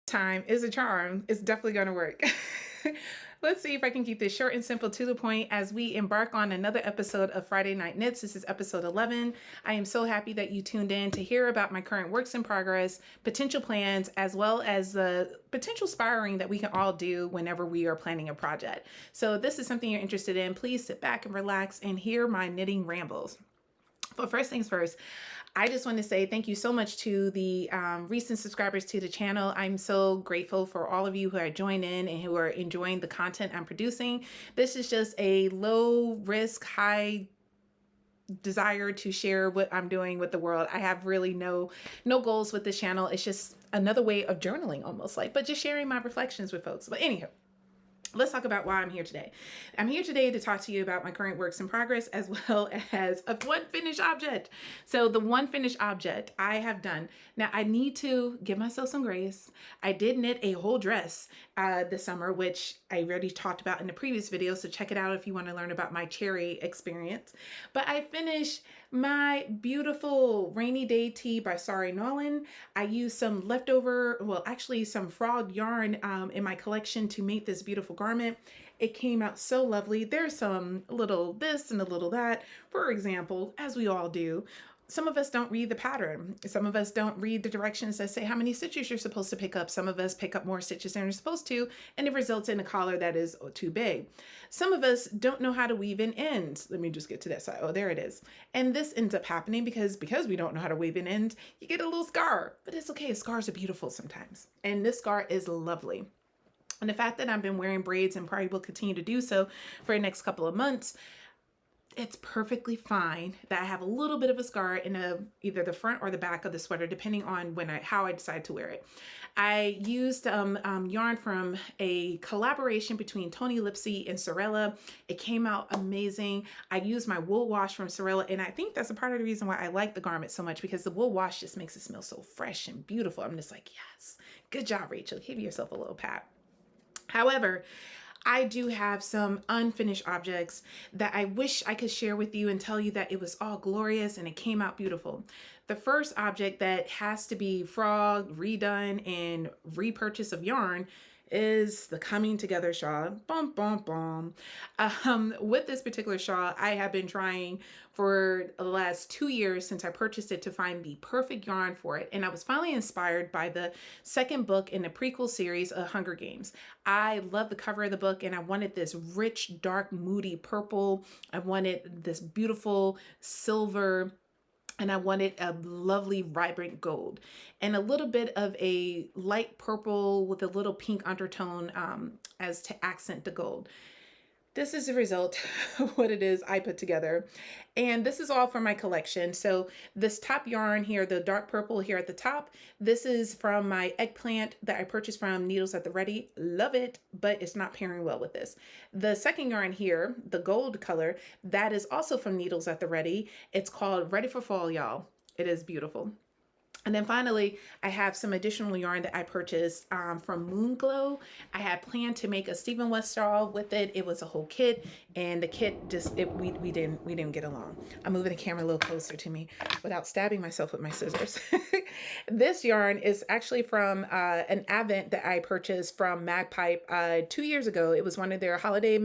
time is a charm. It's definitely going to work. Let's see if I can keep this short and simple to the point as we embark on another episode of Friday Night Knits. This is episode 11. I am so happy that you tuned in to hear about my current works in progress, potential plans, as well as the potential sparring that we can all do whenever we are planning a project. So if this is something you're interested in, please sit back and relax and hear my knitting rambles. But first things first, I just want to say thank you so much to the recent subscribers to the channel. I'm so grateful for all of you who are joined in and who are enjoying the content I'm producing. This is just a low risk, high desire to share what I'm doing with the world. I have really no goals with this channel. It's just another way of journaling almost like, but just sharing my reflections with folks. But anyhow, let's talk about why I'm here today. I'm here today to talk to you about my current works in progress as well as a one finished object. So the one finished object I have done. Now I need to give myself some grace. I did knit a whole dress this summer, which I already talked about in the previous video. So check it out if you want to learn about my cherry experience. But I finished my beautiful rainy day tee by Sari Norland. I used some leftover, well, actually some frog yarn in my collection to make this beautiful garment. It came out so lovely. There's some little this and a little that. For example, as we all do, some of us don't read the pattern. Some of us don't read the directions that say how many stitches you're supposed to pick up. Some of us pick up more stitches than you're supposed to, and it results in a collar that is too big. Some of us don't know how to weave in ends. Let me just get to that side. Oh, there it is. And this ends up happening because we don't know how to weave in ends, you get a little scar. But it's okay. Scars are beautiful sometimes. And this scar is lovely. And the fact that I've been wearing braids and probably will continue to do so for the next couple of months, it's perfectly fine that I have a little bit of a scar in either the front or the back of the sweater, depending on how I decide to wear it. I used yarn from a collaboration between Tony Lipsy and Sorella. It came out amazing. I used my wool wash from Sorella, and I think that's a part of the reason why I like the garment so much, because the wool wash just makes it smell so fresh and beautiful. I'm just like, yes, good job, Rachel. Give yourself a little pat. However, I do have some unfinished objects that I wish I could share with you and tell you that it was all glorious and it came out beautiful. The first object that has to be frog, redone, and repurchase of yarn is the Coming Together shawl. Bum, bum, bum. With this particular shawl, I have been trying for the last 2 years since I purchased it to find the perfect yarn for it. And I was finally inspired by the second book in the prequel series of Hunger Games. I love the cover of the book and I wanted this rich, dark, moody purple. I wanted this beautiful silver, and I wanted a lovely vibrant gold and a little bit of a light purple with a little pink undertone as to accent the gold. This is the result of what it is I put together. And this is all from my collection. So this top yarn here, the dark purple here at the top, this is from my eggplant that I purchased from Needles at the Ready. Love it, but it's not pairing well with this. The second yarn here, the gold color, that is also from Needles at the Ready. It's called Ready for Fall, y'all. It is beautiful. And then finally, I have some additional yarn that I purchased from Moonglow. I had planned to make a Stephen West shawl with it. It was a whole kit, and the kit just we didn't get along. I'm moving the camera a little closer to me without stabbing myself with my scissors. This yarn is actually from an advent that I purchased from Magpie 2 years ago. It was one of their holiday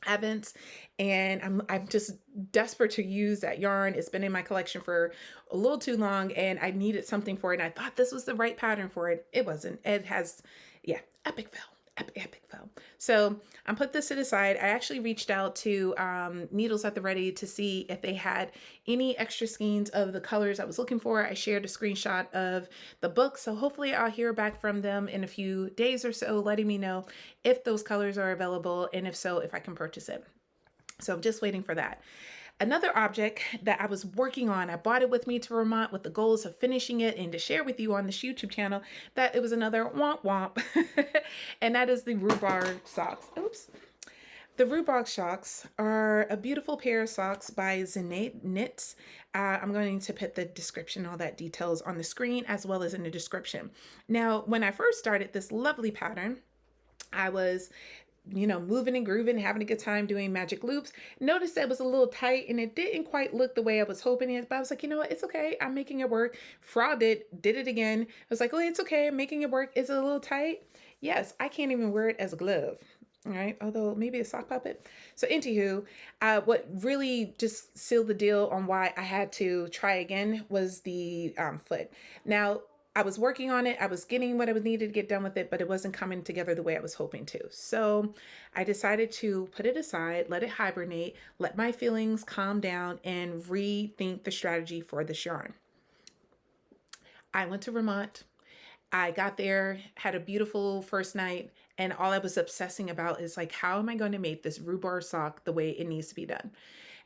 advents, and I'm just desperate to use that yarn. It's been in my collection for a little too long and I needed something for it, and I thought this was the right pattern for it. It wasn't. It has, yeah, epic fail. Epic fail. So I put this to the side. I actually reached out to Needles at the Ready to see if they had any extra skeins of the colors I was looking for. I shared a screenshot of the book, so hopefully I'll hear back from them in a few days or so, letting me know if those colors are available, and if so, if I can purchase it. So I'm just waiting for that. Another object that I was working on, I bought it with me to Vermont with the goals of finishing it and to share with you on this YouTube channel, that it was another womp womp, and that is the Rhubarb socks. Oops. The Rhubarb socks are a beautiful pair of socks by Zaneteknits. I'm going to put the description, all that details on the screen as well as in the description. Now, when I first started this lovely pattern, I was moving and grooving, having a good time doing magic loops. Noticed that it was a little tight and it didn't quite look the way I was hoping it, but I was like, you know what? It's okay. I'm making it work. Fraud did it again. I was like, oh, it's okay. I'm making it work. Is it a little tight? Yes, I can't even wear it as a glove. All right, although maybe a sock puppet. So, anywho, what really just sealed the deal on why I had to try again was the foot. Now, I was working on it. I was getting what I was needed to get done with it, but it wasn't coming together the way I was hoping to. So I decided to put it aside, let it hibernate, let my feelings calm down, and rethink the strategy for this yarn. I went to Vermont. I got there, had a beautiful first night, and all I was obsessing about is like, how am I going to make this rhubarb sock the way it needs to be done?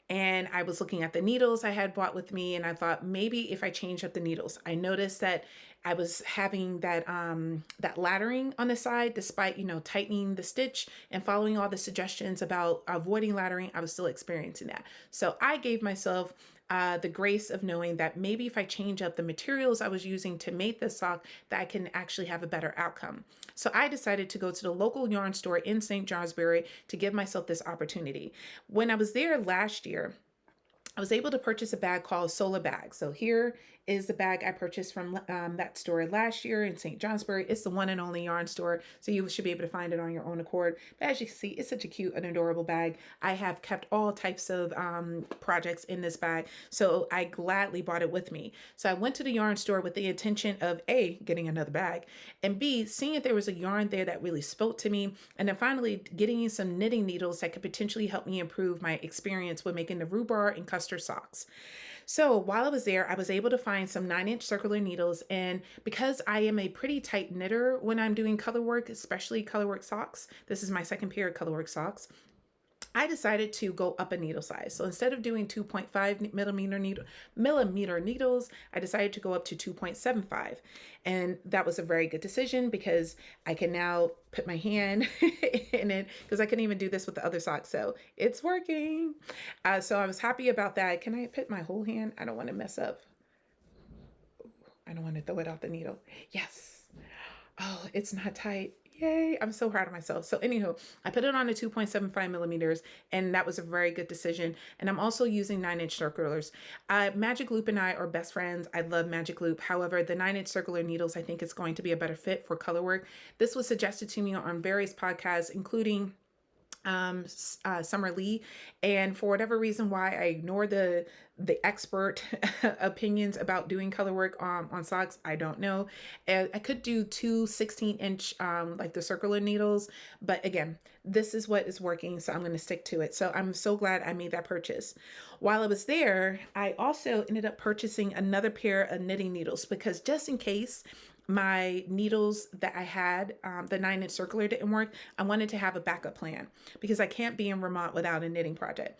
And I was looking at the needles I had bought with me, and I thought maybe if I change up the needles. I noticed that I was having that laddering on the side, despite tightening the stitch and following all the suggestions about avoiding laddering. I was still experiencing that. So I gave myself the grace of knowing that maybe if I change up the materials I was using to make this sock, that I can actually have a better outcome. So I decided to go to the local yarn store in St. Johnsbury to give myself this opportunity. When I was there last year, I was able to purchase a bag called Solar Bag. So here is the bag I purchased from that store last year in St. Johnsbury. It's the one and only yarn store, so you should be able to find it on your own accord. But as you can see, it's such a cute and adorable bag. I have kept all types of projects in this bag, so I gladly brought it with me. So I went to the yarn store with the intention of A, getting another bag, and B, seeing if there was a yarn there that really spoke to me, and then finally getting some knitting needles that could potentially help me improve my experience with making the Rhubarb and Custard socks. So while I was there, I was able to find some 9-inch circular needles. And because I am a pretty tight knitter when I'm doing color work, especially color work socks, this is my second pair of color work socks, I decided to go up a needle size. So instead of doing 2.5 millimeter needles, I decided to go up to 2.75. And that was a very good decision because I can now put my hand in it, because I couldn't even do this with the other sock. So it's working. So I was happy about that. Can I put my whole hand? I don't want to mess up. I don't want to throw it out the needle. Yes. Oh, it's not tight. Yay, I'm so proud of myself. So anywho, I put it on to 2.75 millimeters, and that was a very good decision. And I'm also using 9-inch circulars. Magic Loop and I are best friends. I love Magic Loop. However, the 9-inch circular needles, I think it's going to be a better fit for color work. This was suggested to me on various podcasts, including Summer Lee, and for whatever reason why I ignore the expert opinions about doing color work on socks, I don't know. I could do two 16-inch like the circular needles, but again, this is what is working, so I'm going to stick to it. So I'm so glad I made that purchase. While I was there, I also ended up purchasing another pair of knitting needles, because just in case my needles that I had, the 9-inch circular didn't work, I wanted to have a backup plan because I can't be in Vermont without a knitting project.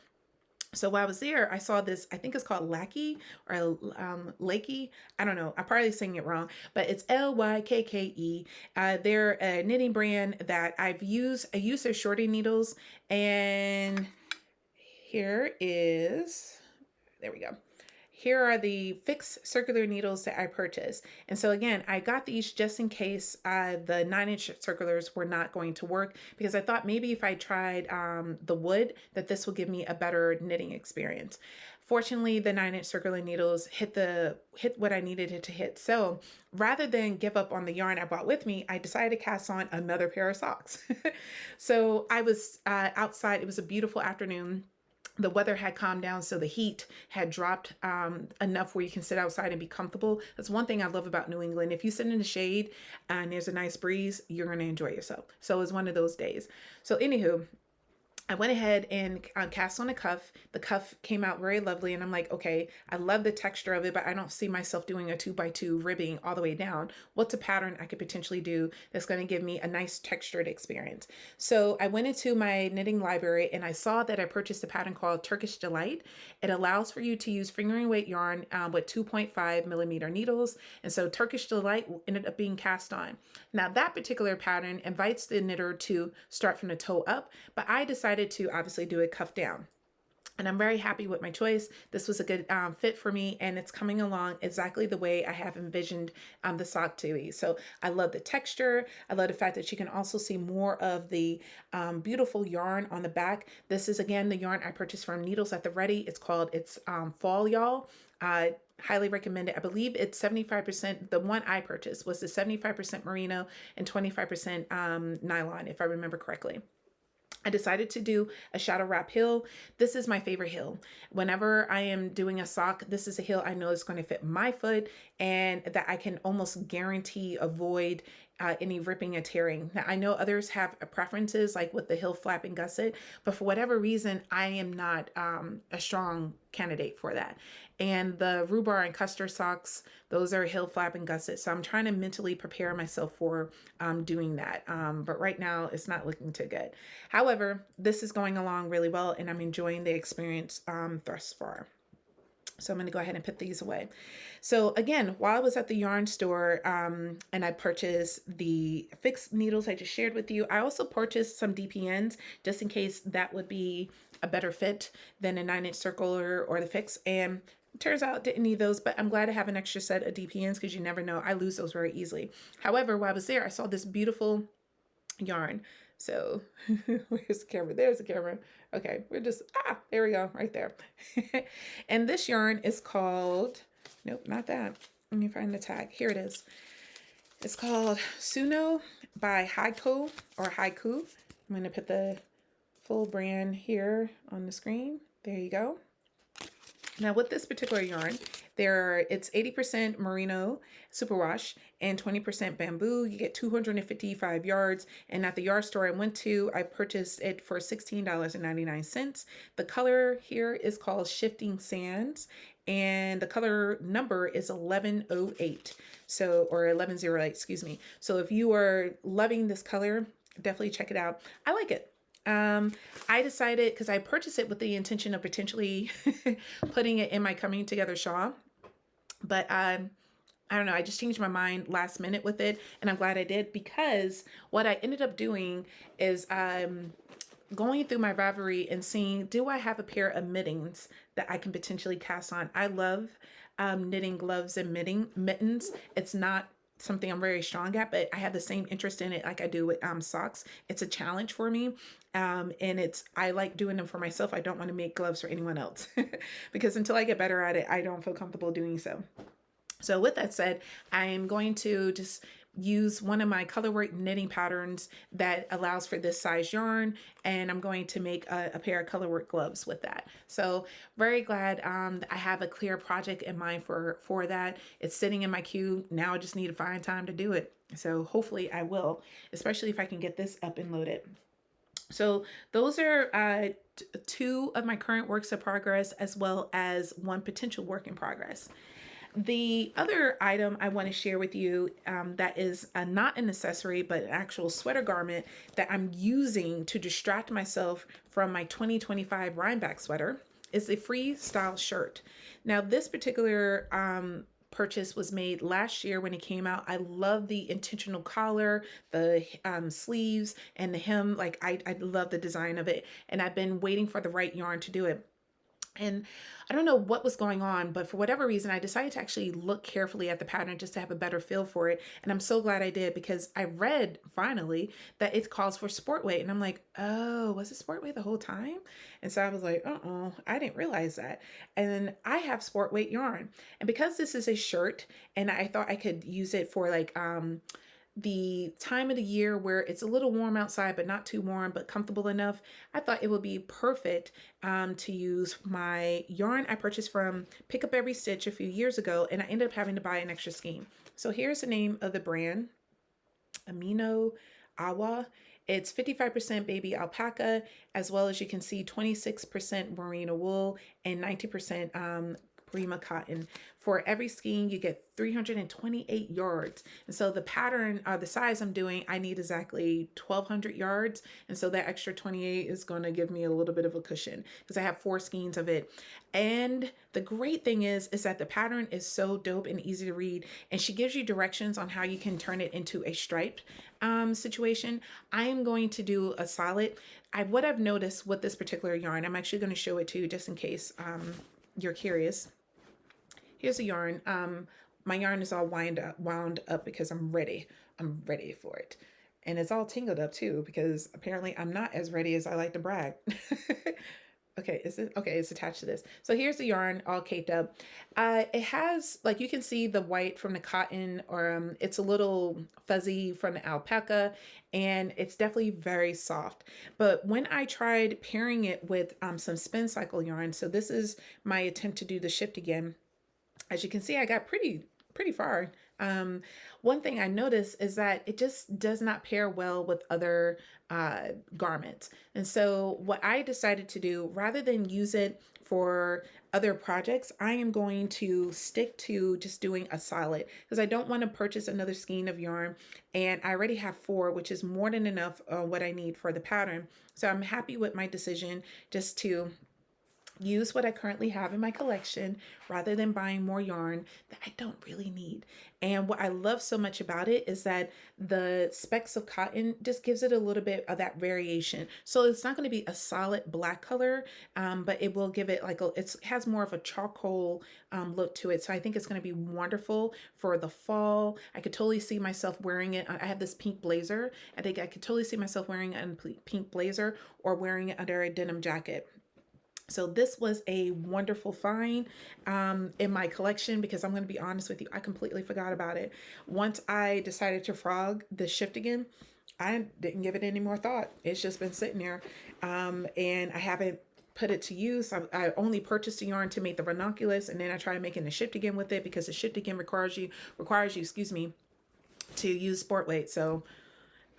So while I was there, I saw this, I think it's called Lackey or Lakey. I don't know. I'm probably saying it wrong, but it's Lykke. They're a knitting brand that I've used. I use their shorty needles, and here we go. Here are the fixed circular needles that I purchased. And so again, I got these just in case the 9-inch circulars were not going to work, because I thought maybe if I tried the wood, that this will give me a better knitting experience. Fortunately, the 9-inch circular needles hit what I needed it to hit. So rather than give up on the yarn I brought with me, I decided to cast on another pair of socks. So I was outside. It was a beautiful afternoon. The weather had calmed down, so the heat had dropped enough where you can sit outside and be comfortable. That's one thing I love about New England. If you sit in the shade and there's a nice breeze, you're going to enjoy yourself. So it was one of those days. So anywho, I went ahead and cast on a cuff. The cuff came out very lovely, and I'm like, okay, I love the texture of it, but I don't see myself doing a 2x2 ribbing all the way down. What's a pattern I could potentially do that's going to give me a nice textured experience? So I went into my knitting library and I saw that I purchased a pattern called Turkish Delight. It allows for you to use fingering weight yarn with 2.5 millimeter needles. And so Turkish Delight ended up being cast on. Now that particular pattern invites the knitter to start from the toe up, but I decided to obviously do it cuff down. And I'm very happy with my choice. This was a good fit for me, and it's coming along exactly the way I have envisioned the sock to be. So I love the texture. I love the fact that you can also see more of the beautiful yarn on the back. This is, again, the yarn I purchased from Needles at the Ready. It's Fall Y'all. Highly recommend it. I believe it's 75%. The one I purchased was the 75% merino and 25% nylon, if I remember correctly. I decided to do a shadow wrap heel. This is my favorite heel. Whenever I am doing a sock, this is a heel I know is going to fit my foot and that I can almost guarantee avoid any ripping or tearing. Now, I know others have preferences like with the heel flap and gusset, but for whatever reason, I am not a strong candidate for that. And the Rhubarb and Custard socks, those are heel flap and gusset. So I'm trying to mentally prepare myself for doing that. But right now, it's not looking too good. However, this is going along really well, and I'm enjoying the experience thus far. So I'm going to go ahead and put these away. So again, while I was at the yarn store and I purchased the fixed needles I just shared with you, I also purchased some DPNs just in case that would be a better fit than a 9-inch circle or the fix. And it turns out didn't need those, but I'm glad to have an extra set of DPNs because you never know. I lose those very easily. However, while I was there, I saw this beautiful yarn. So where's the camera? There's the camera. Okay, there we go, right there. And this yarn is called, nope, not that. Let me find the tag. Here it is. It's called Suno by Haiku or Haiku. I'm going to put the full brand here on the screen. There you go. Now with this particular yarn, it's 80% merino superwash and 20% bamboo. You get 255 yards. And at the yard store I went to, I purchased it for $16.99. The color here is called Shifting Sands, and the color number is 1108. Or 1108, excuse me. So if you are loving this color, definitely check it out. I like it. I decided, because I purchased it with the intention of potentially putting it in my coming together shawl, but I don't know, I just changed my mind last minute with it, and I'm glad I did, because what I ended up doing is going through my Ravelry and seeing, do I have a pair of mittens that I can potentially cast on? I love knitting gloves and mittens. It's not something I'm very strong at, but I have the same interest in it like I do with socks. It's a challenge for me. And I like doing them for myself. I don't want to make gloves for anyone else because until I get better at it, I don't feel comfortable doing so. So with that said, I'm going to just use one of my colorwork knitting patterns that allows for this size yarn, and I'm going to make a pair of colorwork gloves with that. So very glad I have a clear project in mind for that. It's sitting in my queue. Now I just need to find time to do it. So hopefully I will, especially if I can get this up and loaded. So those are two of my current works of progress, as well as one potential work in progress. The other item I want to share with you that is not an accessory, but an actual sweater garment that I'm using to distract myself from my 2025 Rhineback sweater is a freestyle shirt. Now, this particular purchase was made last year when it came out. I love the intentional collar, the sleeves, and the hem. Like I love the design of it, and I've been waiting for the right yarn to do it. And I don't know what was going on, but for whatever reason, I decided to actually look carefully at the pattern just to have a better feel for it. And I'm so glad I did, because I read finally that it calls for sport weight. And I'm like, oh, was it sport weight the whole time? And so I was like, I didn't realize that. And I have sport weight yarn. And because this is a shirt and I thought I could use it for like, the time of the year where it's a little warm outside, but not too warm, but comfortable enough, I thought it would be perfect to use my yarn I purchased from Pick Up Every Stitch a few years ago, and I ended up having to buy an extra skein. So here's the name of the brand, Amino Awa. It's 55% baby alpaca, as well as you can see 26% merino wool and 90% Prima cotton. For every skein, you get 328 yards. And so the pattern, the size I'm doing, I need exactly 1,200 yards. And so that extra 28 is going to give me a little bit of a cushion because I have 4 skeins of it. And the great thing is that the pattern is so dope and easy to read. And she gives you directions on how you can turn it into a striped situation. I am going to do a solid. What I've noticed with this particular yarn, I'm actually going to show it to you just in case you're curious. Here's a yarn. My yarn is all wound up because I'm ready. I'm ready for it. And it's all tangled up too because apparently I'm not as ready as I like to brag. Okay, it's attached to this. So here's the yarn all caked up. It has, like, you can see the white from the cotton, or it's a little fuzzy from the alpaca, and it's definitely very soft. But when I tried pairing it with some Spincycle yarn, so this is my attempt to do the shift again. As you can see, I got pretty far. One thing I noticed is that it just does not pair well with other garments. And so what I decided to do, rather than use it for other projects, I am going to stick to just doing a solid because I don't want to purchase another skein of yarn. And I already have 4, which is more than enough what I need for the pattern. So I'm happy with my decision just to use what I currently have in my collection rather than buying more yarn that I don't really need. And what I love so much about it is that the specks of cotton just gives it a little bit of that variation. So it's not going to be a solid black color, but it will give it like it has more of a charcoal look to it. So I think it's going to be wonderful for the fall. I could totally see myself wearing it. I have this pink blazer. I think I could totally see myself wearing a pink blazer or wearing it under a denim jacket. So this was a wonderful find in my collection because I'm going to be honest with you, I completely forgot about it. Once I decided to frog the shift again, I didn't give it any more thought. It's just been sitting there and I haven't put it to use. I only purchased the yarn to make the ranunculus, and then I tried making the shift again with it because the shift again requires you, excuse me, to use sport weight. So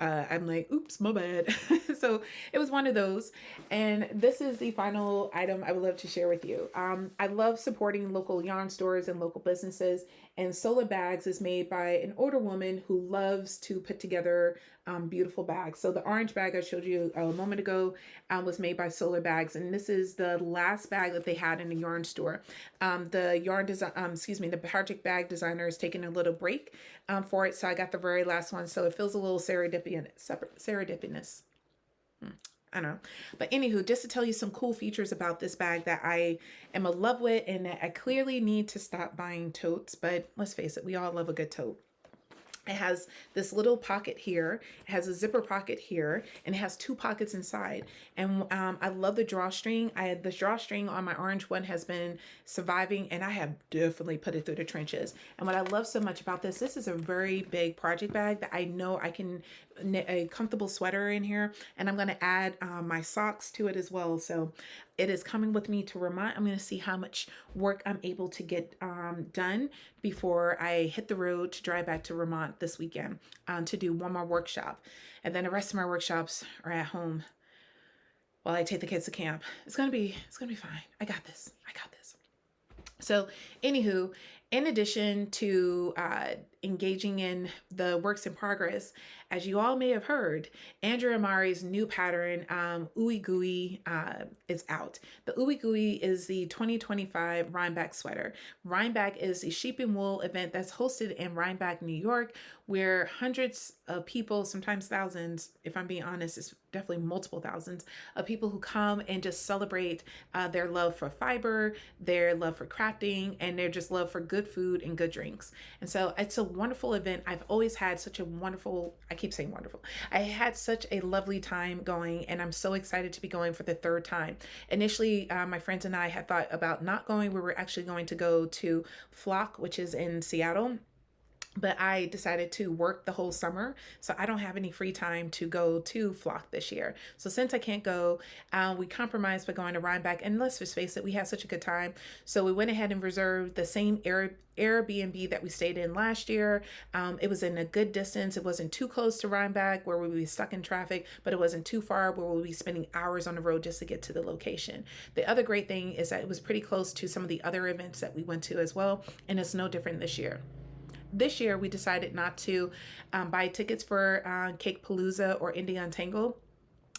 I'm like, oops, my bad. So it was one of those. And this is the final item I would love to share with you. I love supporting local yarn stores and local businesses. And Solar Bags is made by an older woman who loves to put together beautiful bags. So the orange bag I showed you a moment ago was made by Solar Bags. And this is the last bag that they had in the yarn store. The yarn design, the project bag designer is taking a little break for it. So I got the very last one. So it feels a little serendipitous. I don't know. But anywho, just to tell you some cool features about this bag that I am in love with and that I clearly need to stop buying totes. But let's face it, we all love a good tote. It has this little pocket here. It has a zipper pocket here, and it has 2 pockets inside. And I love the drawstring. The drawstring on my orange one has been surviving, and I have definitely put it through the trenches. And what I love so much about this is a very big project bag that I know I can knit a comfortable sweater in here, and I'm going to add my socks to it as well. So it is coming with me to Vermont. I'm going to see how much work I'm able to get done before I hit the road to drive back to Vermont this weekend to do one more workshop. And then the rest of my workshops are at home while I take the kids to camp. It's going to be fine. I got this. So anywho, in addition to engaging in the works in progress, as you all may have heard, Andrea and Mowry's new pattern, Ooey Gooegy, is out. The Ooey Gooegy is the 2025 Rhinebeck sweater. Rhinebeck is a sheep and wool event that's hosted in Rhinebeck, New York, where hundreds of people, sometimes thousands, if I'm being honest, it's definitely multiple thousands of people who come and just celebrate their love for fiber, their love for crafting, and their just love for good food and good drinks. And so it's a wonderful event. I've always had such a wonderful, I keep saying wonderful, I had such a lovely time going, and I'm so excited to be going for the 3rd time. Initially, my friends and I had thought about not going. We were actually going to go to Flock, which is in Seattle. but I decided to work the whole summer, so I don't have any free time to go to Flock this year. So since I can't go, we compromised by going to Rhinebeck, and let's just face it, we had such a good time. So we went ahead and reserved the same Airbnb that we stayed in last year. It was in a good distance. It wasn't too close to Rhinebeck where we would be stuck in traffic, but it wasn't too far where we'll be spending hours on the road just to get to the location. The other great thing is that it was pretty close to some of the other events that we went to as well, and it's no different this year. This year, we decided not to buy tickets for Cake Palooza or Indie Untangled.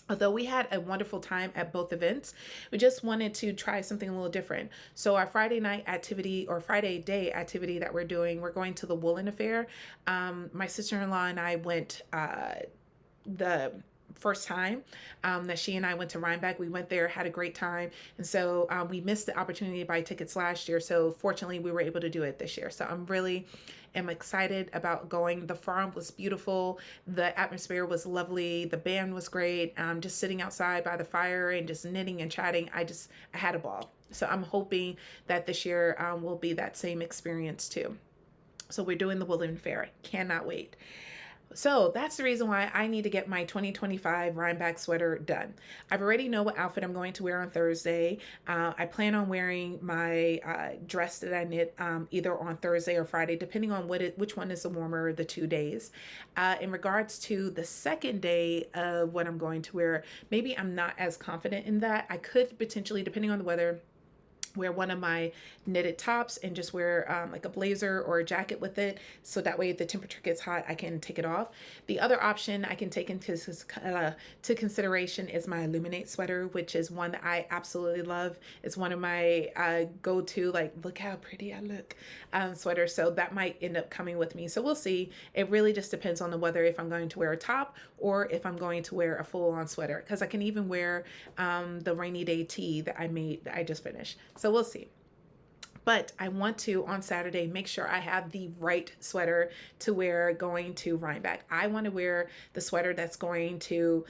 Although we had a wonderful time at both events, we just wanted to try something a little different. So our Friday night activity or Friday day activity that we're going to the Woolen Affair. My sister-in-law and I went the first time that she and I went to Rhinebeck. We went there, had a great time. And so we missed the opportunity to buy tickets last year. So fortunately, we were able to do it this year. So I'm really am excited about going. The farm was beautiful. The atmosphere was lovely. The band was great. Just sitting outside by the fire and just knitting and chatting. I had a ball. So I'm hoping that this year will be that same experience too. So we're doing the Woodland Fair. Cannot wait. So that's the reason why I need to get my 2025 Rhinebeck sweater done. I've already know what outfit I'm going to wear on Thursday. I plan on wearing my dress that I knit either on Thursday or Friday, depending on which one is the warmer of the 2 days. In regards to the second day of what I'm going to wear, maybe I'm not as confident in that. I could potentially, depending on the weather, wear one of my knitted tops and just wear like a blazer or a jacket with it, so that way if the temperature gets hot I can take it off. The other option I can take into to consideration is my Illuminate sweater, which is one that I absolutely love. It's one of my go-to, like, look how pretty I look sweaters. So that might end up coming with me, so we'll see. It really just depends on the weather, if I'm going to wear a top or if I'm going to wear a full-on sweater, because I can even wear the rainy day tee that I just finished. So we'll see. But I want to, on Saturday, make sure I have the right sweater to wear going to Rhinebeck. I want to wear the sweater that's going to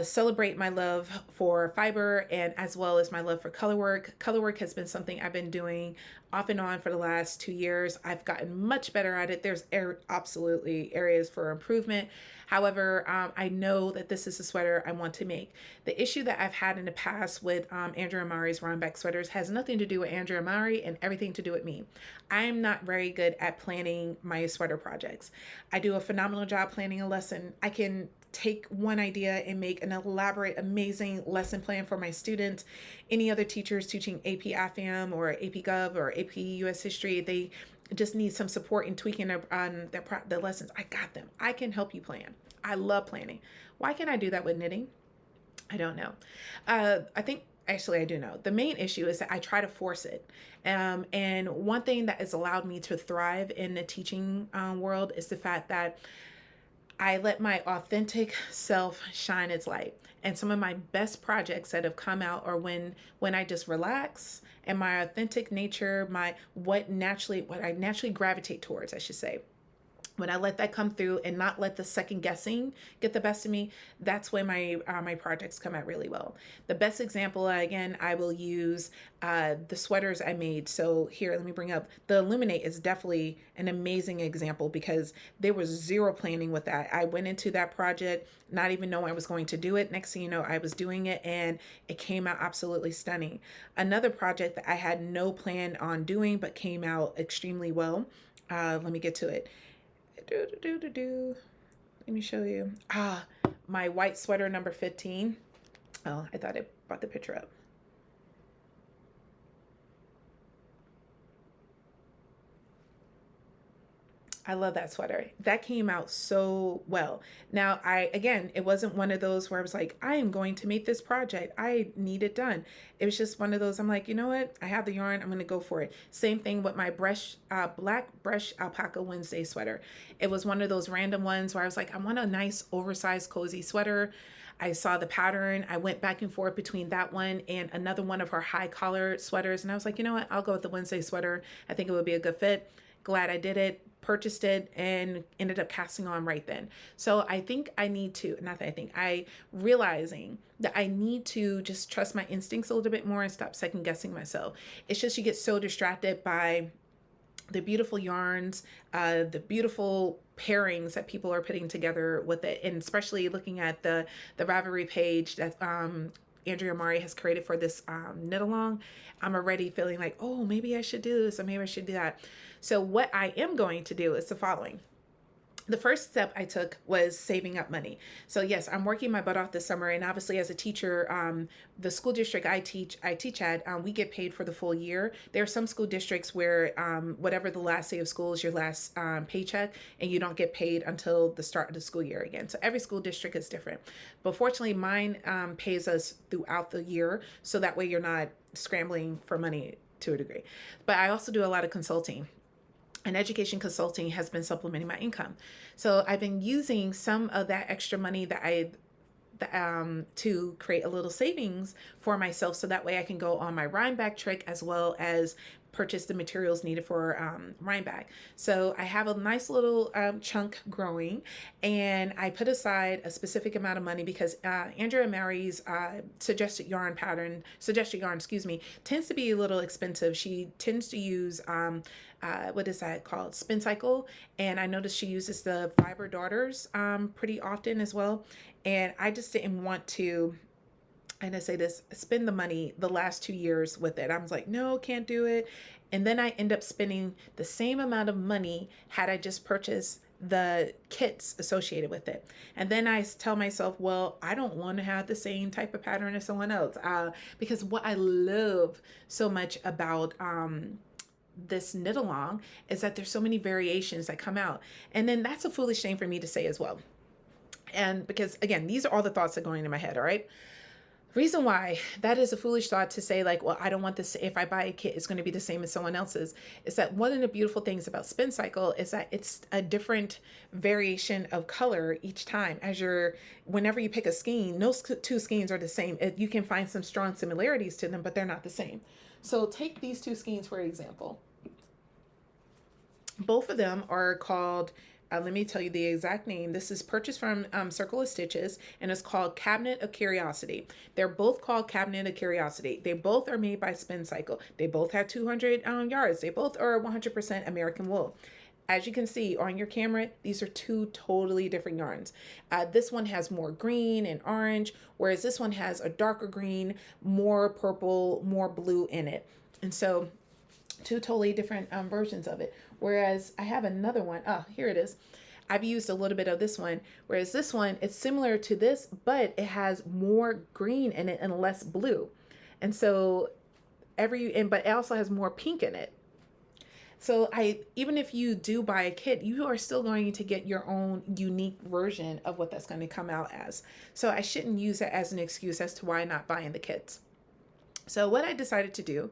celebrate my love for fiber and as well as my love for color work. Color work has been something I've been doing off and on for the last 2 years. I've gotten much better at it. There's absolutely areas for improvement. However, I know that this is a sweater I want to make. The issue that I've had in the past with Andrea and Mowry's Rhinebeck sweaters has nothing to do with Andrea and Mowry and everything to do with me. I'm not very good at planning my sweater projects. I do a phenomenal job planning a lesson. I can take one idea and make an elaborate, amazing lesson plan for my students. Any other teachers teaching AP AFAM or AP Gov or AP US History, they just need some support in tweaking on the lessons. I got them. I can help you plan. I love planning. Why can't I do that with knitting? I don't know. Actually, I do know. The main issue is that I try to force it. And one thing that has allowed me to thrive in the teaching world is the fact that I let my authentic self shine its light. And some of my best projects that have come out are when I just relax and my authentic nature, what I naturally gravitate towards, I should say. When I let that come through and not let the second guessing get the best of me, that's when my projects come out really well. The best example, again, I will use the sweaters I made. So here, let me bring up the Illuminate is definitely an amazing example because there was zero planning with that. I went into that project not even knowing I was going to do it. Next thing you know, I was doing it and it came out absolutely stunning. Another project that I had no plan on doing but came out extremely well. Let me get to it. Let me show you. My white sweater number 15. Oh, I thought I brought the picture up. I love that sweater. That came out so well. Now, it wasn't one of those where I was like, I am going to make this project. I need it done. It was just one of those, I'm like, you know what? I have the yarn. I'm going to go for it. Same thing with my black brush alpaca Wednesday sweater. It was one of those random ones where I was like, I want a nice oversized cozy sweater. I saw the pattern. I went back and forth between that one and another one of her high collar sweaters. And I was like, you know what? I'll go with the Wednesday sweater. I think it would be a good fit. Glad I did it. Purchased it and ended up casting on right then. So I think I realizing that I need to just trust my instincts a little bit more and stop second guessing myself. It's just you get so distracted by the beautiful yarns, the beautiful pairings that people are putting together with it, and especially looking at the Ravelry page that Andrea Mowry has created for this knit along. I'm already feeling like, oh, maybe I should do this or maybe I should do that. So what I am going to do is the following. The first step I took was saving up money. So yes, I'm working my butt off this summer, and obviously as a teacher, the school district I teach at, we get paid for the full year. There are some school districts where whatever the last day of school is your last paycheck, and you don't get paid until the start of the school year again. So every school district is different. But fortunately, mine pays us throughout the year, so that way you're not scrambling for money to a degree. But I also do a lot of consulting. And education consulting has been supplementing my income. So I've been using some of that extra money that to create a little savings for myself, so that way I can go on my Rhineback trick as well as purchase the materials needed for Rhineback. So I have a nice little chunk growing, and I put aside a specific amount of money because Andrea Mowry's suggested yarn, tends to be a little expensive. She tends to use what is that called? Spincycle. And I noticed she uses the Fiber Daughters pretty often as well. And I just didn't want to, and I say this, spend the money the last 2 years with it. I was like, no, can't do it. And then I end up spending the same amount of money had I just purchased the kits associated with it. And then I tell myself, well, I don't want to have the same type of pattern as someone else. Because what I love so much about this knit along is that there's so many variations that come out. And then that's a foolish thing for me to say as well. And because again, these are all the thoughts that are going into my head, all right? Reason why that is a foolish thought to say like, well, I don't want this, if I buy a kit, it's going to be the same as someone else's, is that one of the beautiful things about Spincycle is that it's a different variation of color each time. Whenever you pick a skein, no two skeins are the same. You can find some strong similarities to them, but they're not the same. So take these two skeins for example. Both of them are called, let me tell you the exact name. This is purchased from Circle of Stitches, and it's called Cabinet of Curiosity. They're both called Cabinet of Curiosity. They both are made by Spincycle. They both have 200 yards. They both are 100% American wool. As you can see on your camera, these are two totally different yarns. This one has more green and orange, whereas this one has a darker green, more purple, more blue in it. And so two totally different versions of it. Whereas I have another one. Oh, here it is. I've used a little bit of this one. Whereas this one, it's similar to this, but it has more green in it and less blue. And so but it also has more pink in it. So even if you do buy a kit, you are still going to get your own unique version of what that's going to come out as. So I shouldn't use it as an excuse as to why not buying the kits. So what I decided to do,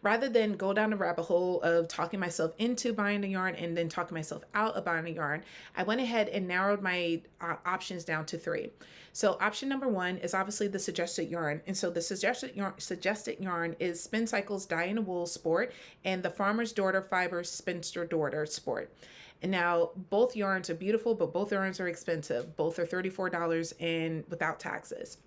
rather than go down the rabbit hole of talking myself into buying a yarn and then talking myself out of buying a yarn, I went ahead and narrowed my options down to 3. So option number 1 is obviously the suggested yarn. And so the suggested yarn is Spincycle's Dye in the Wool Sport and the Farmer's Daughter Fibers Spinster Daughter Sport. And now both yarns are beautiful, but both yarns are expensive. Both are $34 and without taxes.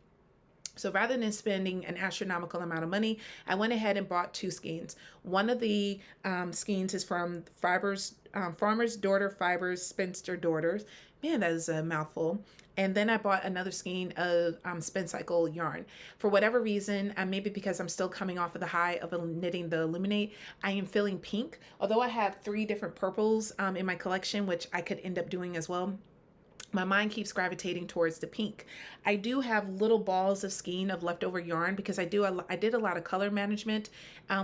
So rather than spending an astronomical amount of money, I went ahead and bought 2 skeins. One of the skeins is from Farmer's Daughter Fibers Spinster Daughters. Man, that is a mouthful. And then I bought another skein of Spincycle yarn. For whatever reason, maybe because I'm still coming off of the high of knitting the Illuminate, I am feeling pink. Although I have 3 different purples in my collection, which I could end up doing as well, my mind keeps gravitating towards the pink. I do have little balls of skein of leftover yarn because I did a lot of color management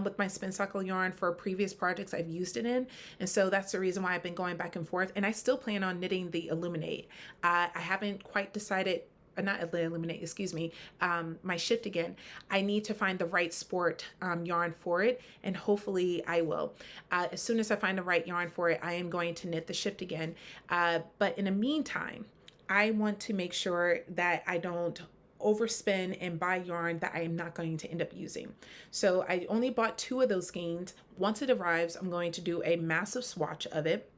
with my Spincycle yarn for previous projects I've used it in. And so that's the reason why I've been going back and forth. And I still plan on knitting the Illuminate. I haven't quite decided, not Illuminate, excuse me, my Shift Again. I need to find the right sport yarn for it, and hopefully I will. As soon as I find the right yarn for it, I am going to knit the Shift Again. But in the meantime, I want to make sure that I don't overspend and buy yarn that I am not going to end up using. So I only bought 2 of those skeins. Once it arrives, I'm going to do a massive swatch of it.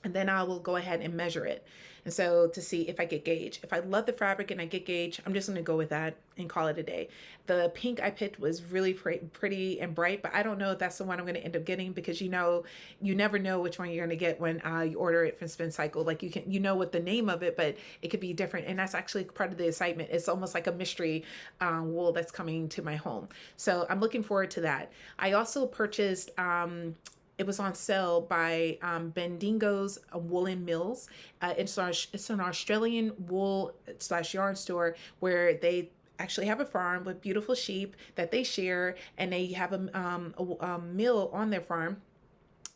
and then I will go ahead and measure it. And so to see if I get gauge. If I love the fabric and I get gauge, I'm just going to go with that and call it a day. The pink I picked was really pretty and bright, but I don't know if that's the one I'm going to end up getting, because you never know which one you're going to get when you order it from Spincycle. Like you know what the name of it, but it could be different. And that's actually part of the excitement. It's almost like a mystery wool that's coming to my home. So I'm looking forward to that. I also purchased it was on sale by Bendigo's Woolen Mills. It's an Australian wool / yarn store where they actually have a farm with beautiful sheep that they share, and they have a mill on their farm,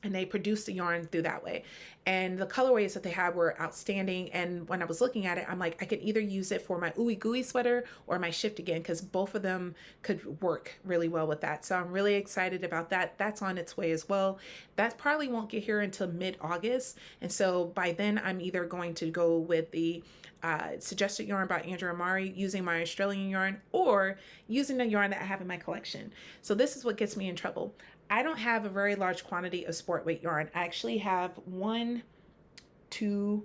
and they produce the yarn through that way. And the colorways that they had were outstanding. And when I was looking at it, I'm like, I could either use it for my Ooey Gooegy Sweater or my Shift Again, because both of them could work really well with that. So I'm really excited about that. That's on its way as well. That probably won't get here until mid-August. And so by then I'm either going to go with the suggested yarn by Andrea and Mowry, using my Australian yarn, or using the yarn that I have in my collection. So this is what gets me in trouble. I don't have a very large quantity of sport weight yarn. I actually have 1, 2,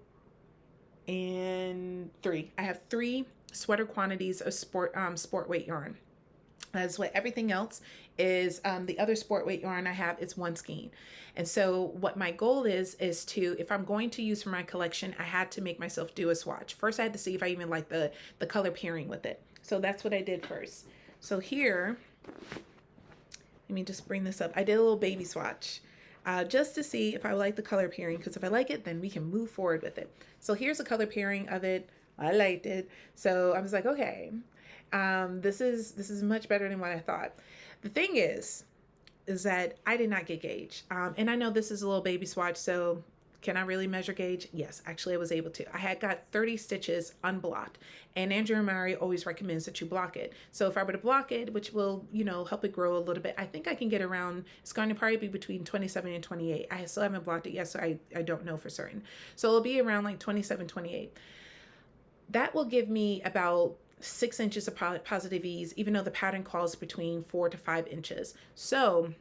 and 3. I have 3 sweater quantities of sport weight yarn. That's what everything else is. The other sport weight yarn I have is 1 skein. And so what my goal is to, if I'm going to use for my collection, I had to make myself do a swatch. First, I had to see if I even like the color pairing with it. So that's what I did first. So here, let me just bring this up. I did a little baby swatch just to see if I like the color pairing, because if I like it, then we can move forward with it. So here's a color pairing of it. I liked it. So I was like, okay, this is much better than what I thought. The thing is that I did not get gauge. And I know this is a little baby swatch, so can I really measure gauge? Yes, actually I was able to. I had got 30 stitches unblocked, and Andrea and Mowry always recommends that you block it. So if I were to block it, which will, help it grow a little bit, I think I can get around, it's going to probably be between 27 and 28. I still haven't blocked it yet, so I don't know for certain. So it'll be around like 27, 28. That will give me about 6 inches of positive ease, even though the pattern calls between 4 to 5 inches. So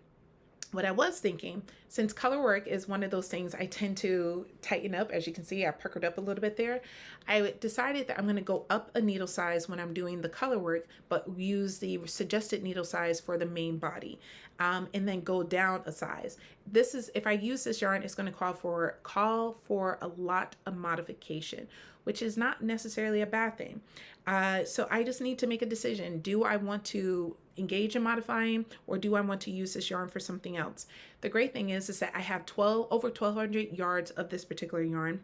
what I was thinking, since color work is one of those things I tend to tighten up, as you can see, I puckered up a little bit there. I decided that I'm going to go up a needle size when I'm doing the color work, but use the suggested needle size for the main body, and then go down a size. This is, if I use this yarn, it's going to call for a lot of modification, which is not necessarily a bad thing. So I just need to make a decision. Do I want to engage in modifying, or do I want to use this yarn for something else? The great thing is that I have over 1,200 yards of this particular yarn.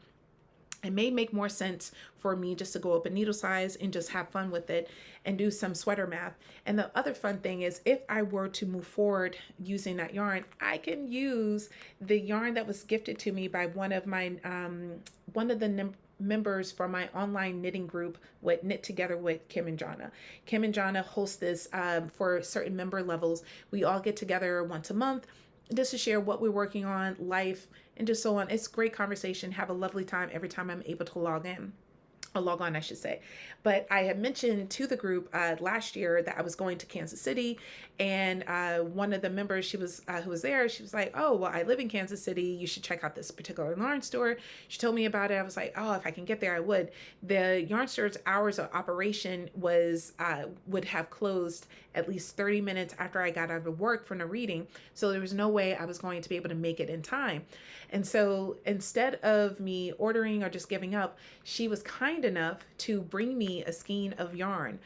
It may make more sense for me just to go up a needle size and just have fun with it and do some sweater math. And the other fun thing is, if I were to move forward using that yarn, I can use the yarn that was gifted to me by one of the members from my online knitting group with Knit Together with Kim and Jonna. Kim and Jonna host this for certain member levels. We all get together once a month just to share what we're working on, life, and just so on. It's great conversation. Have a lovely time every time I'm able to log on, I should say. But I had mentioned to the group last year that I was going to Kansas City, and one of the members, who was there, she was like, oh, well, I live in Kansas City. You should check out this particular yarn store. She told me about it. I was like, oh, if I can get there, I would. The yarn store's hours of operation would have closed at least 30 minutes after I got out of work from the reading. So there was no way I was going to be able to make it in time. And so instead of me ordering or just giving up, she was kind enough to bring me a skein of yarn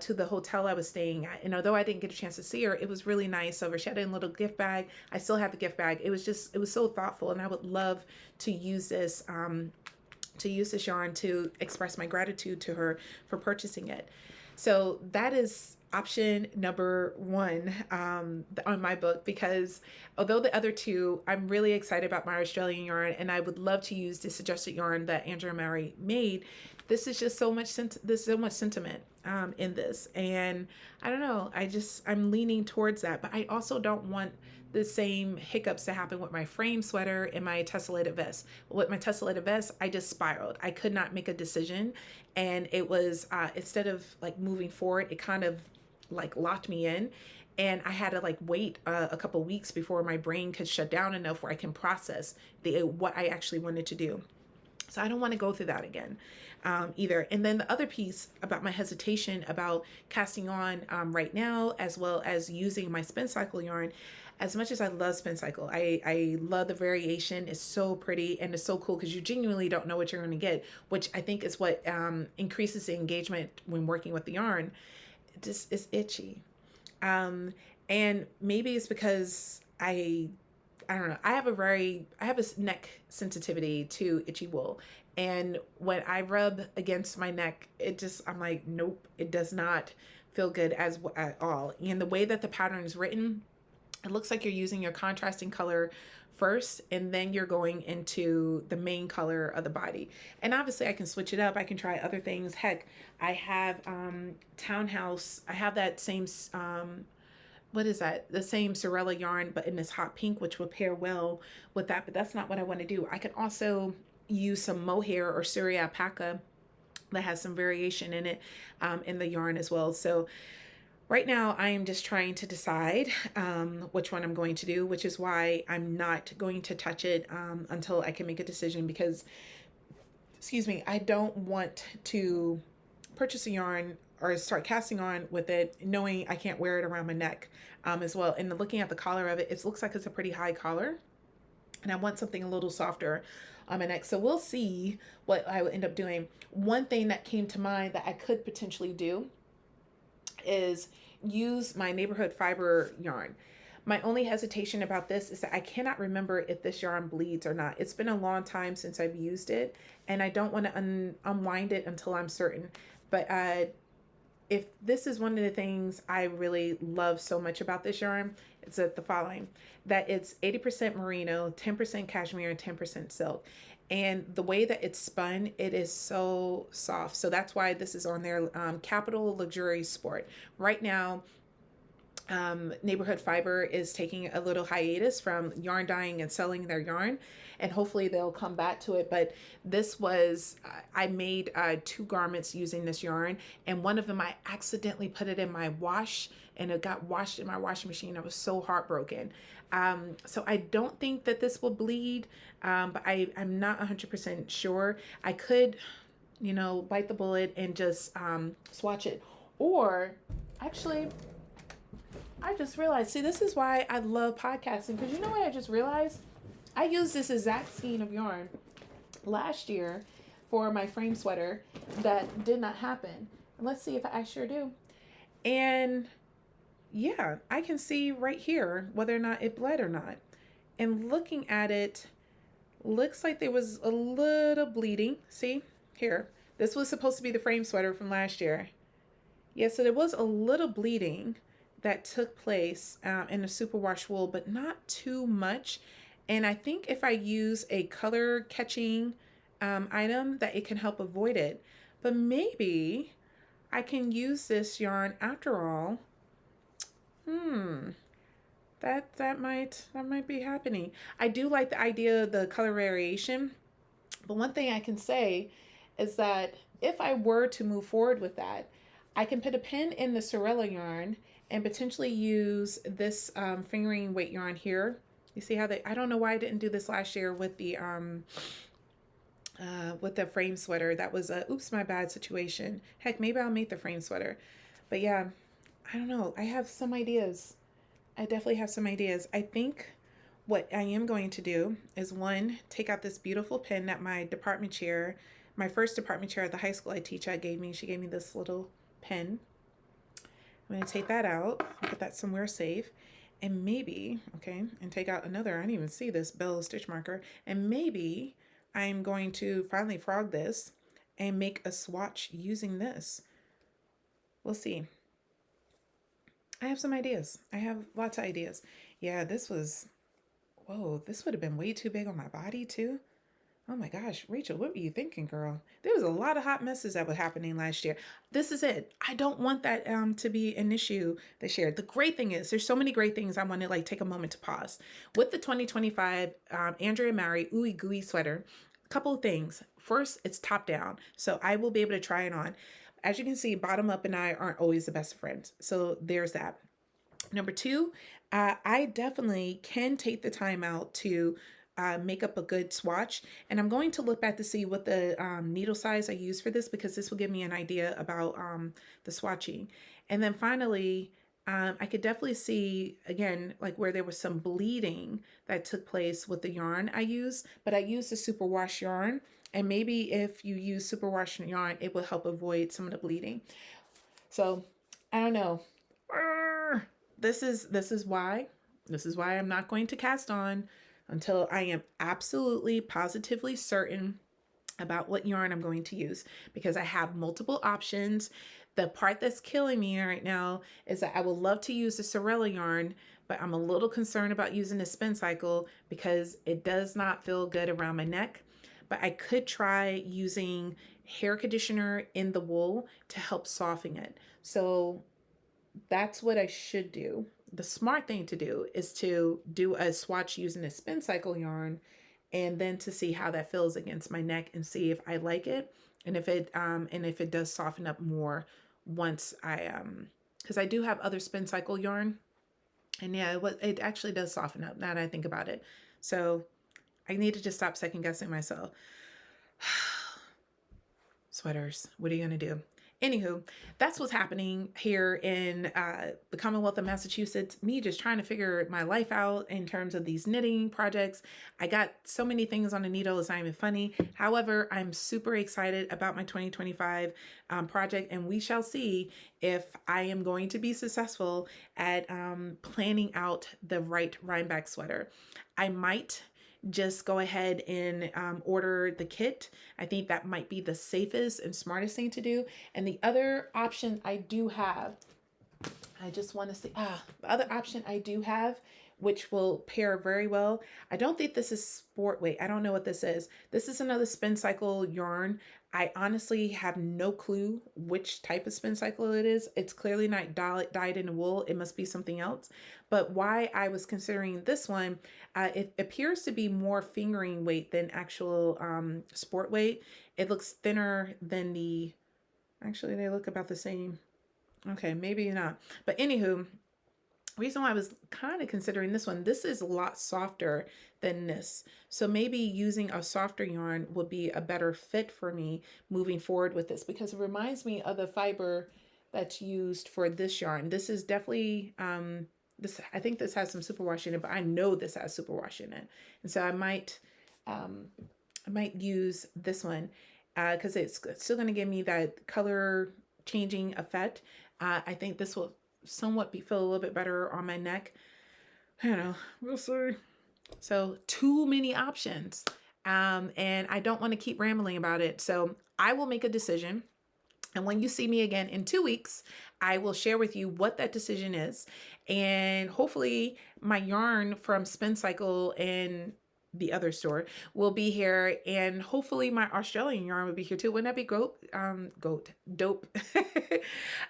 to the hotel I was staying at. And although I didn't get a chance to see her, it was really nice of her. She had a little gift bag. I still have the gift bag. It was so thoughtful, and I would love to use this yarn to express my gratitude to her for purchasing it. So that is option number 1 on my book, because although the other 2, I'm really excited about my Australian yarn, and I would love to use the suggested yarn that Andrea and Mowry made. This is just so much sentiment in this, and I don't know, I'm leaning towards that. But I also don't want the same hiccups to happen with my frame sweater and my tessellated vest. With my tessellated vest, I just spiraled. I could not make a decision, and it was instead of like moving forward, it kind of like locked me in. and I had to like wait a couple weeks before my brain could shut down enough where I can process the what I actually wanted to do. So I don't want to go through that again either. And then the other piece about my hesitation about casting on right now, as well as using my Spincycle yarn, as much as I love Spincycle, I love the variation. It's so pretty and it's so cool because you genuinely don't know what you're going to get, which I think is what increases the engagement when working with the yarn. It just is itchy. And maybe it's because I don't know. I have a neck sensitivity to itchy wool. And when I rub against my neck, I'm like, nope, it does not feel good at all. And the way that the pattern is written, it looks like you're using your contrasting color first, and then you're going into the main color of the body. And obviously I can switch it up. I can try other things. Heck, I have Townhouse. I have that same what is that? The same Sorella yarn, but in this hot pink, which will pair well with that. But that's not what I want to do. I can also use some mohair or Suri alpaca that has some variation in it in the yarn as well. So right now I am just trying to decide which one I'm going to do, which is why I'm not going to touch it until I can make a decision, because, excuse me, I don't want to purchase a yarn or start casting on with it knowing I can't wear it around my neck as well. And looking at the collar of it, it looks like it's a pretty high collar, and I want something a little softer on my neck. So we'll see what I will end up doing. One thing that came to mind that I could potentially do is use my neighborhood fiber yarn. My only hesitation about this is that I cannot remember if this yarn bleeds or not. It's been a long time since I've used it, and I don't want to unwind it until I'm certain. But if this is one of the things I really love so much about this yarn, it's the following: that it's 80% merino, 10% cashmere, and 10% silk. And the way that it's spun, it is so soft. So that's why this is on their Capital Luxury Sport. Right now, Neighborhood Fiber is taking a little hiatus from yarn dyeing and selling their yarn, and hopefully they'll come back to it. But this was, I made 2 garments using this yarn, and one of them I accidentally put it in my wash, and it got washed in my washing machine. I was so heartbroken. So I don't think that this will bleed, but I'm not 100% sure. I could, bite the bullet and just swatch it. Or actually, I just realized, see, this is why I love podcasting, because you know what I just realized? I used this exact skein of yarn last year for my frame sweater that did not happen. And let's see if I sure do. And yeah, I can see right here whether or not it bled or not. And looking at it, looks like there was a little bleeding. See here, this was supposed to be the frame sweater from last year. Yeah, so there was a little bleeding that took place in the superwash wool, but not too much. And I think if I use a color catching item, that it can help avoid it. But maybe I can use this yarn after all. That might be happening. I do like the idea of the color variation, but one thing I can say is that if I were to move forward with that, I can put a pin in the Sorella yarn and potentially use this fingering weight yarn here. You see how I don't know why I didn't do this last year with the frame sweater. That was a oops, my bad situation. Heck, maybe I'll make the frame sweater. But yeah, I don't know. I have some ideas. I definitely have some ideas. I think what I am going to do is, one, take out this beautiful pin that my department chair, my first department chair at the high school I teach at, gave me. She gave me this little pin. I'm going to take that out, put that somewhere safe, and maybe, okay, and take out another, I didn't even see this Bell stitch marker, and maybe I'm going to finally frog this and make a swatch using this. We'll see. I have some ideas. I have lots of ideas. Yeah, this was, whoa, this would have been way too big on my body too. Oh my gosh, Rachel, what were you thinking, girl? There was a lot of hot messes that were happening last year. This is it. I don't want that to be an issue this year. The great thing is, there's so many great things I want to take a moment to pause. With the 2025 Andrea and Mowry Ooey Gooegy Sweater, a couple of things. First, it's top down, so I will be able to try it on. As you can see, bottom up and I aren't always the best friends, so there's that. Number two, I definitely can take the time out to make up a good swatch. And I'm going to look back to see what the needle size I use for this, because this will give me an idea about the swatching. And then finally, I could definitely see, again, like where there was some bleeding that took place with the yarn I used, but I used the superwash yarn. And maybe if you use superwash yarn, it will help avoid some of the bleeding. So I don't know. This is why I'm not going to cast on until I am absolutely positively certain about what yarn I'm going to use, because I have multiple options. The part that's killing me right now is that I would love to use the Sorella yarn, but I'm a little concerned about using the Spincycle because it does not feel good around my neck. But I could try using hair conditioner in the wool to help soften it. So that's what I should do. The smart thing to do is to do a swatch using a Spincycle yarn, and then to see how that feels against my neck and see if I like it, and if it does soften up more once I because I do have other Spincycle yarn, and yeah, it actually does soften up now that I think about it. So I need to just stop second guessing myself. Sweaters, what are you gonna do? Anywho, that's what's happening here in the Commonwealth of Massachusetts. Me just trying to figure my life out in terms of these knitting projects. I got so many things on the needle, it's not even funny. However, I'm super excited about my 2025 project, and we shall see if I am going to be successful at planning out the right Rhinebeck sweater. I might just go ahead and order the kit. I think that might be the safest and smartest thing to do. And the other option I do have, I just want to say, the other option I do have, which will pair very well. I don't think this is sport weight. I don't know what this is. This is another Spincycle yarn. I honestly have no clue which type of Spincycle it is. It's clearly not dyed in wool. It must be something else. But why I was considering this one, it appears to be more fingering weight than actual sport weight. It looks thinner than the, actually they look about the same. Okay, maybe not. But anywho, reason why I was kind of considering this one, this is a lot softer than this. So maybe using a softer yarn would be a better fit for me moving forward with this, because it reminds me of the fiber that's used for this yarn. This is definitely, this, I think this has some superwash in it, but I know this has superwash in it. And so I might use this one because it's still going to give me that color changing effect. I think this will somewhat feel a little bit better on my neck. I don't know, we'll see. So too many options, and I don't want to keep rambling about it. So I will make a decision, and when you see me again in 2 weeks, I will share with you what that decision is, and hopefully my yarn from Spincycle and the other store will be here, and hopefully my Australian yarn will be here too. Wouldn't that be dope?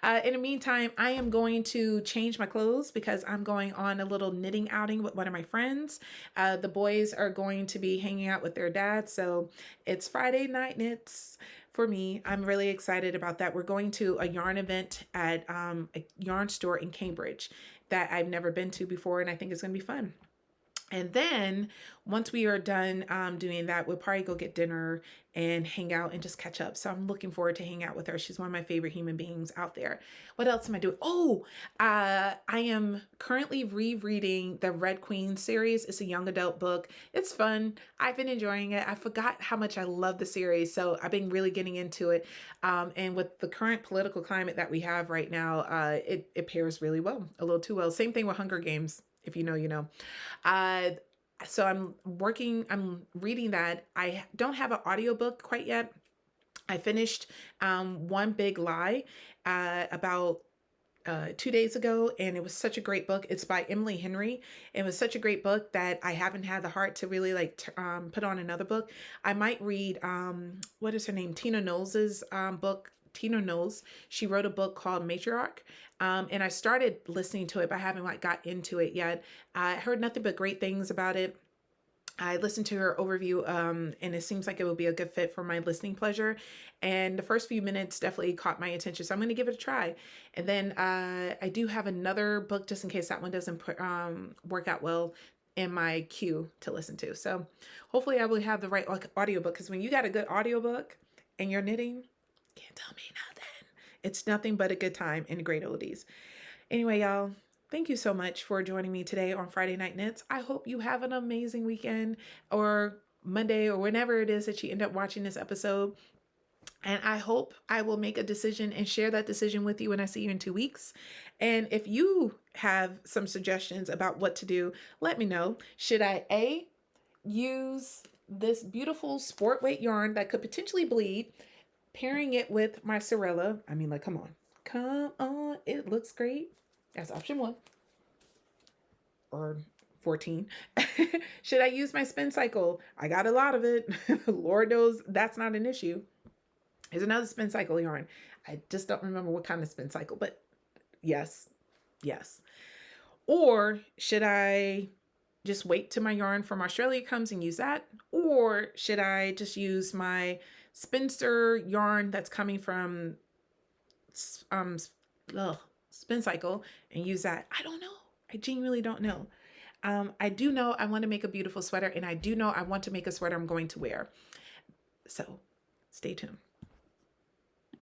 In the meantime, I am going to change my clothes because I'm going on a little knitting outing with one of my friends. The boys are going to be hanging out with their dad, so it's Friday night knits for me. I'm really excited about that. We're going to a yarn event at a yarn store in Cambridge that I've never been to before, and I think it's going to be fun. And then once we are done doing that, we'll probably go get dinner and hang out and just catch up. So I'm looking forward to hang out with her. She's one of my favorite human beings out there. What else am I doing? Oh, I am currently rereading the Red Queen series. It's a young adult book. It's fun. I've been enjoying it. I forgot how much I love the series. So I've been really getting into it. And with the current political climate that we have right now, it pairs really well, a little too well. Same thing with Hunger Games. If you know, you know. So I'm reading that. I don't have an audiobook quite yet. I finished One Big Lie about 2 days ago, and it was such a great book. It's by Emily Henry. It was such a great book that I haven't had the heart to really put on another book. I might read, what is her name? Tina Knowles's book. Tina Knowles. She wrote a book called Matriarch. And I started listening to it, but I haven't got into it yet. I heard nothing but great things about it. I listened to her overview, and it seems like it will be a good fit for my listening pleasure. And the first few minutes definitely caught my attention, so I'm going to give it a try. And then I do have another book just in case that one doesn't work out well in my queue to listen to. So hopefully I will have the right audiobook, because when you got a good audiobook and you're knitting, can't tell me nothing. It's nothing but a good time and great oldies. Anyway, y'all, thank you so much for joining me today on Friday Night Knits. I hope you have an amazing weekend or Monday or whenever it is that you end up watching this episode. And I hope I will make a decision and share that decision with you when I see you in 2 weeks. And if you have some suggestions about what to do, let me know. Should I use this beautiful sport weight yarn that could potentially bleed, pairing it with my Sorella? I mean, like, come on, it looks great. That's option 1 or 14. Should I use my Spincycle? I got a lot of it. Lord knows that's not an issue. Here's another Spincycle yarn. I just don't remember what kind of Spincycle, but yes. Or should I just wait till my yarn from Australia comes and use that? Or should I just use my Spinster yarn that's coming from Spincycle and use that? I don't know. I genuinely don't know. I do know I want to make a beautiful sweater, and I do know I want to make a sweater I'm going to wear. So stay tuned.